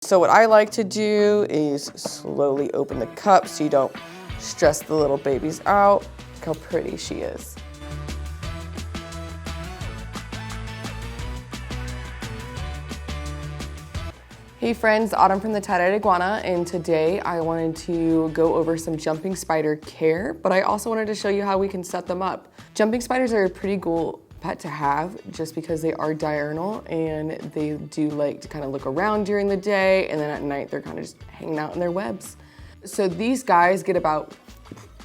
So what I like to do is slowly open the cup so you don't stress the little babies out. Look how pretty she is. Hey friends, Autumn from the Tye-Dyed Iguana, and today I wanted to go over some jumping spider care, but I also wanted to show you how we can set them up. Jumping spiders are a pretty cool pet to have just because they are diurnal and they do like to kind of look around during the day, and then at night they're kind of just hanging out in their webs. So these guys get about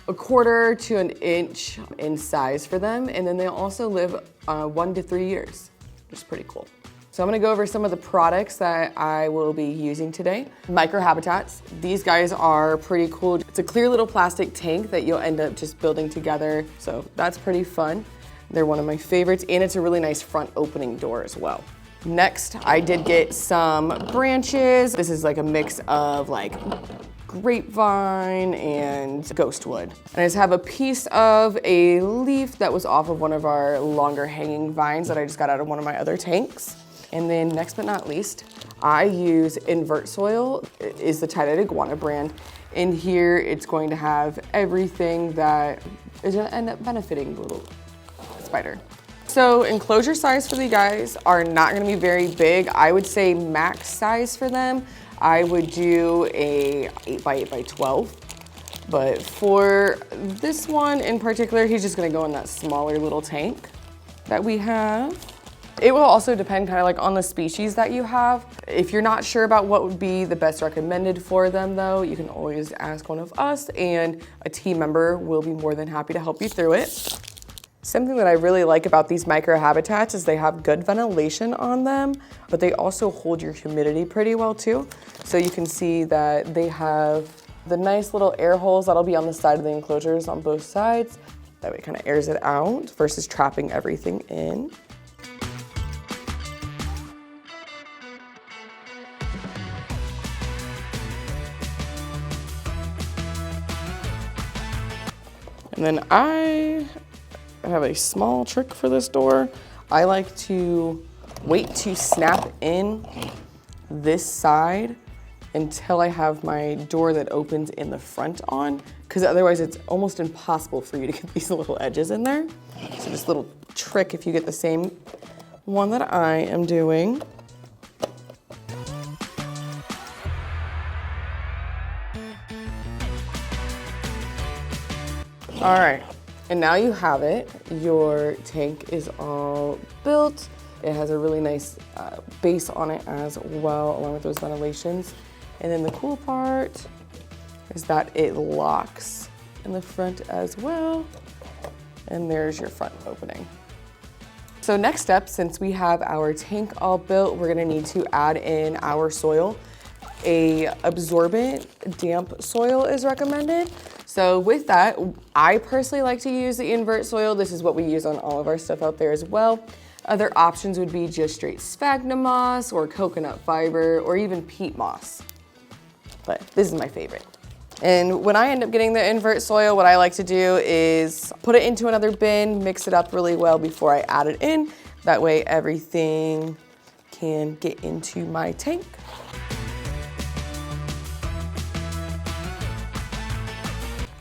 1/4 to an inch in size for them, and then they also live 1 to 3 years, which is pretty cool. So I'm gonna go over some of the products that I will be using today. Microhabitats. These guys are pretty cool. It's a clear little plastic tank that you'll end up just building together. So that's pretty fun. They're one of my favorites, and it's a really nice front opening door as well. Next, I did get some branches. This is like a mix of like grapevine and ghost wood. And I just have a piece of a leaf that was off of one of our longer hanging vines that I just got out of one of my other tanks. And then next but not least, I use Invert Soil. It is the Tye-Dyed Iguana brand. In here, it's going to have everything that is gonna end up benefiting the little spider. So enclosure size for the guys are not gonna be very big. I would say max size for them, I would do a 8x8x12. But for this one in particular, he's just gonna go in that smaller little tank that we have. It will also depend kind of like on the species that you have. If you're not sure about what would be the best recommended for them though, you can always ask one of us and a team member will be more than happy to help you through it. Something that I really like about these microhabitats is they have good ventilation on them, but they also hold your humidity pretty well too. So you can see that they have the nice little air holes that'll be on the side of the enclosures on both sides. That way it kind of airs it out versus trapping everything in. And then I have a small trick for this door. I like to wait to snap in this side until I have my door that opens in the front on, because otherwise it's almost impossible for you to get these little edges in there. So just a little trick if you get the same one that I am doing. All right, and now you have it. Your tank is all built. It has a really nice base on it as well, along with those ventilations. And then the cool part is that it locks in the front as well. And there's your front opening. So next step, since we have our tank all built, we're gonna need to add in our soil. A absorbent damp soil is recommended. So with that, I personally like to use the invert soil. This is what we use on all of our stuff out there as well. Other options would be just straight sphagnum moss or coconut fiber or even peat moss. But this is my favorite. And when I end up getting the invert soil, what I like to do is put it into another bin, mix it up really well before I add it in. That way everything can get into my tank.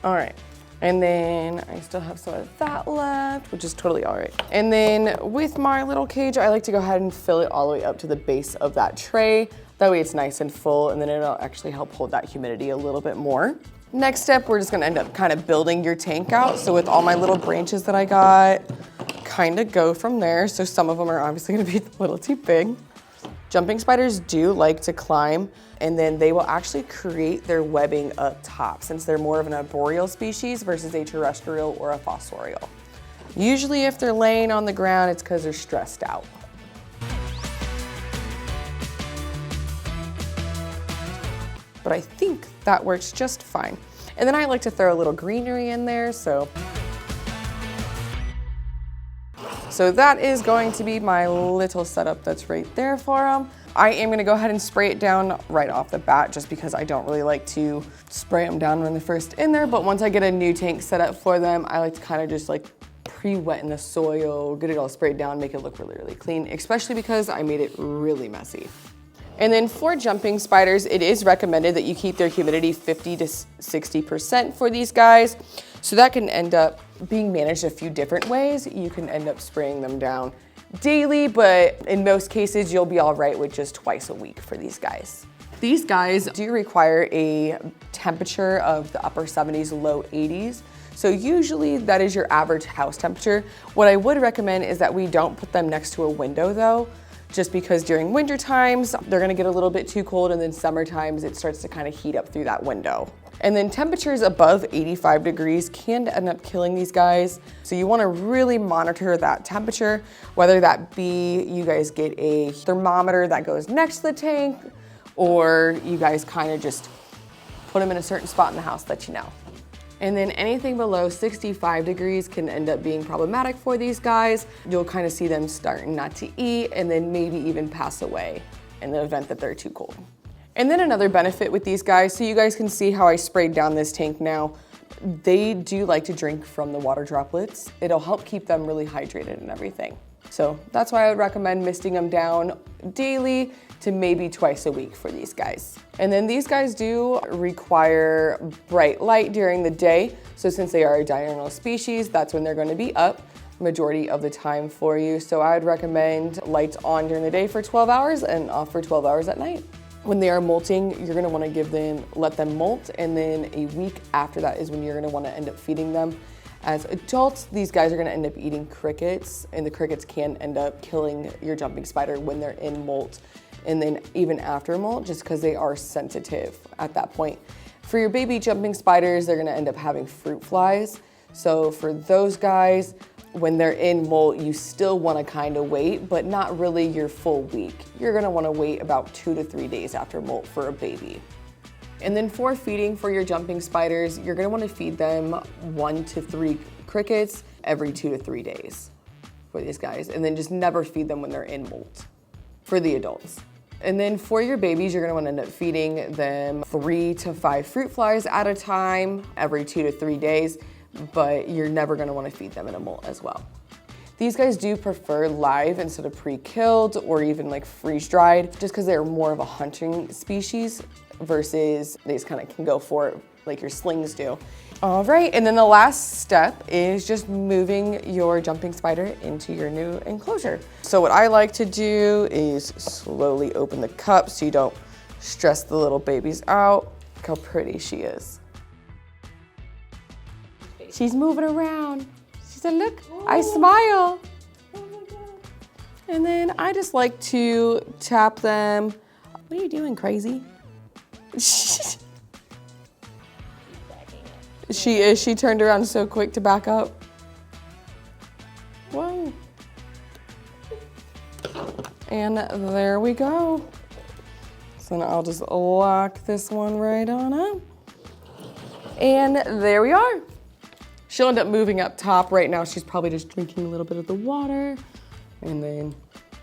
All right, and then I still have some of that left, which is totally all right. And then with my little cage, I like to go ahead and fill it all the way up to the base of that tray. That way it's nice and full, and then it'll actually help hold that humidity a little bit more. Next step, we're just gonna end up kind of building your tank out. So with all my little branches that I got, kind of go from there. So some of them are obviously gonna be a little too big. Jumping spiders do like to climb, and then they will actually create their webbing up top since they're more of an arboreal species versus a terrestrial or a fossorial. Usually if they're laying on the ground, it's because they're stressed out. But I think that works just fine. And then I like to throw a little greenery in there, so that is going to be my little setup that's right there for them. I am gonna go ahead and spray it down right off the bat just because I don't really like to spray them down when they're first in there. But once I get a new tank set up for them, I like to kind of just like pre-wet in the soil, get it all sprayed down, make it look really, really clean, especially because I made it really messy. And then for jumping spiders, it is recommended that you keep their humidity 50 to 60% for these guys. So that can end up being managed a few different ways. You can end up spraying them down daily, but in most cases, you'll be all right with just twice a week for these guys. These guys do require a temperature of the upper 70s, low 80s. So usually that is your average house temperature. What I would recommend is that we don't put them next to a window though, just because during winter times, they're gonna get a little bit too cold, and then summer times, it starts to kind of heat up through that window. And then temperatures above 85 degrees can end up killing these guys. So you wanna really monitor that temperature, whether that be you guys get a thermometer that goes next to the tank, or you guys kind of just put them in a certain spot in the house that you know. And then anything below 65 degrees can end up being problematic for these guys. You'll kind of see them starting not to eat and then maybe even pass away in the event that they're too cold. And then another benefit with these guys, so you guys can see how I sprayed down this tank now. They do like to drink from the water droplets. It'll help keep them really hydrated and everything. So that's why I would recommend misting them down daily to maybe twice a week for these guys. And then these guys do require bright light during the day. So since they are a diurnal species, that's when they're going to be up majority of the time for you. So I would recommend lights on during the day for 12 hours and off for 12 hours at night. When they are molting, you're gonna wanna let them molt, and then a week after that is when you're gonna wanna end up feeding them. As adults, these guys are gonna end up eating crickets, and the crickets can end up killing your jumping spider when they're in molt, and then even after molt, just because they are sensitive at that point. For your baby jumping spiders, they're gonna end up having fruit flies. So for those guys, when they're in molt, you still wanna kind of wait, but not really your full week. You're gonna wanna wait about 2 to 3 days after molt for a baby. And then for feeding for your jumping spiders, you're gonna wanna feed them 1 to 3 crickets every 2 to 3 days for these guys. And then just never feed them when they're in molt for the adults. And then for your babies, you're gonna wanna end up feeding them 3 to 5 fruit flies at a time every 2 to 3 days, but you're never gonna wanna feed them in a molt as well. These guys do prefer live instead of pre-killed or even like freeze-dried, just because they're more of a hunting species versus they just kind of can go for it like your slings do. All right, and then the last step is just moving your jumping spider into your new enclosure. So what I like to do is slowly open the cup so you don't stress the little babies out. Look how pretty she is. She's moving around. She said, look, I smile. Oh my God. And then I just like to tap them. What are you doing, crazy? She is. She turned around so quick to back up. Whoa. And there we go. So now I'll just lock this one right on up. And there we are. She'll end up moving up top. Right now, she's probably just drinking a little bit of the water, and then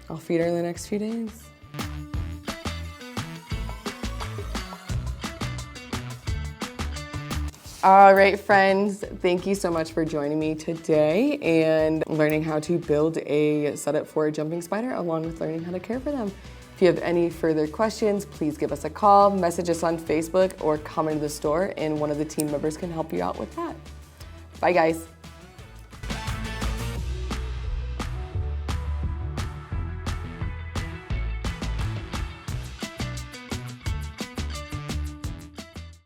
I'll feed her in the next few days. All right, friends, thank you so much for joining me today and learning how to build a setup for a jumping spider, along with learning how to care for them. If you have any further questions, please give us a call, message us on Facebook, or come into the store, and one of the team members can help you out with that. Bye, guys.